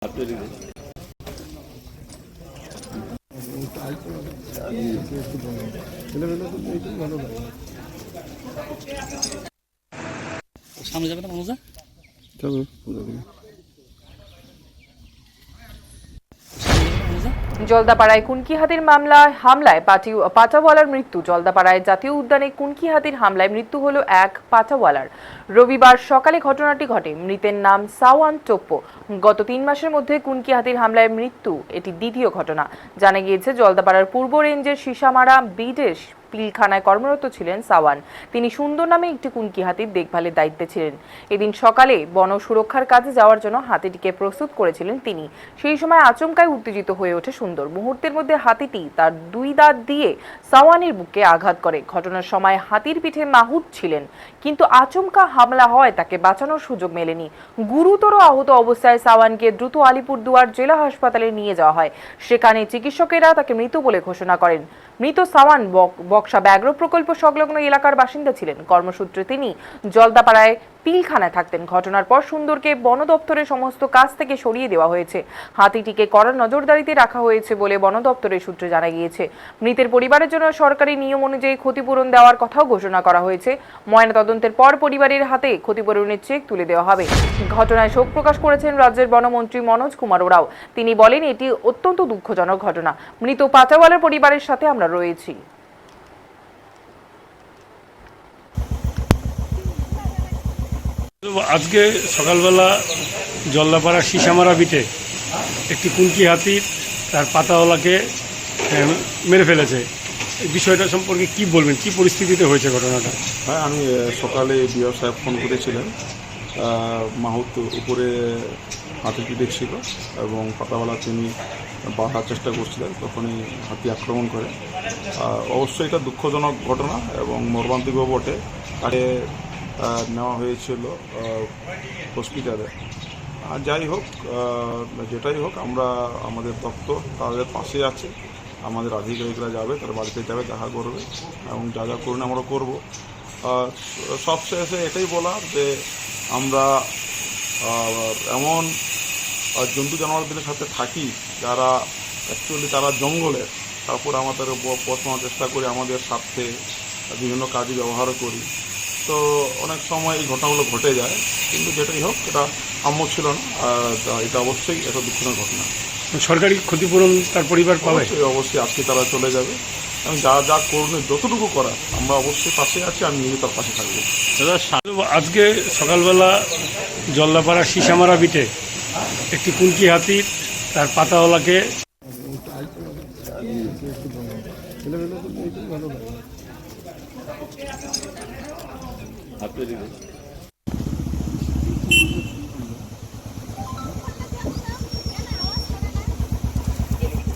সামনে যাবে না মানুষ জলদাপাড়ায় কুনকি হাতির হামলায় পাটাওয়ালার মৃত্যু। জলদাপাড়ায় জাতীয় উদ্যানে কুনকি হাতির হামলায় মৃত্যু হলো এক পাটাওয়ালার। রবিবার সকালে ঘটনাটি ঘটে। মৃতের নাম সাওয়ান টোপ্পো। গত 3 মাসের মধ্যে কুনকি হাতির হামলায় মৃত্যু এটি দ্বিতীয় ঘটনা। জানা গিয়েছে, জলদাপাড়ার পূর্ব রেঞ্জের সিসামারা বিদেশ পিলখানায় কর্মরত ছিলেন সাওয়ান। তিনি সুন্দর নামে একটি কুনকি হাতির দেখভালের দায়িত্বে ছিলেন। এদিন সকালে বন সুরক্ষার কাজে যাওয়ার জন্য হাতিটিকে প্রস্তুত করেছিলেন তিনি। সেই সময় আচমকায় উত্তেজিত হয়ে ওঠে সুন্দর। মুহূর্তের মধ্যে হাতিটি তার 2 দাঁত দিয়ে সাওয়ানের বুকে আঘাত করে। ঘটনার সময় হাতির পিঠে মাহুত ছিলেন, কিন্তু আচমকা হামলা হয় তাকে বাঁচানোর সুযোগ মেলেনি। গুরুতর আহত অবস্থায় সাওয়ানকে দ্রুত আলিপুরদুয়ার জেলা হাসপাতালে নিয়ে যাওয়া হয়। সেখানে চিকিৎসকেরা তাকে মৃত বলে ঘোষণা করেন। মৃত সাওয়ান বক্সা ব্যাঘ্র প্রকল্প সংলগ্ন এলাকার বাসিন্দা ছিলেন। কর্মসূত্রে তিনি জলদাপাড়ায় পিলখানায় থাকতেন। ঘটনার পর সুন্দরকে বন দপ্তরের সমস্ত কাজ থেকে সরিয়ে দেওয়া হয়েছে। হাতিটিকে কড়া নজরদারিতে রাখা হয়েছে বলে বন দপ্তরের সূত্রে জানা গিয়েছে। মৃতের পরিবারের জন্য সরকারি নিয়ম অনুযায়ী ক্ষতিপূরণ দেওয়ার কথাও ঘোষণা করা হয়েছে। ময়নাতদন্তের পর পরিবারের হাতে ক্ষতিপূরণের চেক তুলে দেওয়া হবে। ঘটনায় শোক প্রকাশ করেছেন রাজ্যের বনমন্ত্রী মনোজ কুমার ওরাও। তিনি বলেন, এটি অত্যন্ত দুঃখজনক ঘটনা। মৃত পাটাওয়ালার পরিবারের সাথে আমরা রয়েছি। আজকে সকালবেলা জলদাপাড়া সিসামারা বিটে একটি কুনকি হাতি তার পাতাওয়ালাকে মেরে ফেলেছে। এই বিষয়টা সম্পর্কে কি বলবেন, কি পরিস্থিতিতে হয়েছে ঘটনাটা? হ্যাঁ, আমি সকালে বিআর সাহেব ফোন করেছিলেন। মাহুত উপরে হাতি পিঠে ছিল এবং পাতাওয়ালা তিনি বাঁধার চেষ্টা করছিলেন, তখনই হাতি আক্রমণ করে। অবশ্যই এটা দুঃখজনক ঘটনা এবং মর্মান্তিকও বটে। তাকে নেওয়া হয়েছিল হসপিটালে। যাই হোক, যেটাই হোক, আমরা আমাদের দপ্তর তাদের পাশে আছে। আমাদের আধিকারিকরা যাবে, তার বাড়িতে যাবে, দেখা করবে এবং যা যা করুন আমরা করব। সবশেষে এটাই বলার যে আমরা এমন জন্তু জানোয়ারদের সাথে থাকি যারা অ্যাকচুয়ালি তারা জঙ্গলের, তারপর আমাদের পৌঁছানোর চেষ্টা করি, আমাদের স্বার্থে বিভিন্ন কাজে ব্যবহার করি। তো অনেক সময় এই ঘটনাগুলো ঘটে যায়, কিন্তু যেটাই হোক এটা কাম্য ছিল না। এটা অবশ্যই একটা দুঃখজনক ঘটনা। সরকারি ক্ষতিপূরণ তার পরিবার পাবে? অবশ্যই আজকে তারা চলে যাবে এবং যা যা করণীয় যতটুকু করার আমরা অবশ্যই পাশে আছি। আমি নিজে তার পাশে থাকবো। আজকে সকালবেলা জলদাপাড়া সিসামারা বিটে একটি কুনকি হাতি তার পাতাওয়ালাকে হাত তৈরি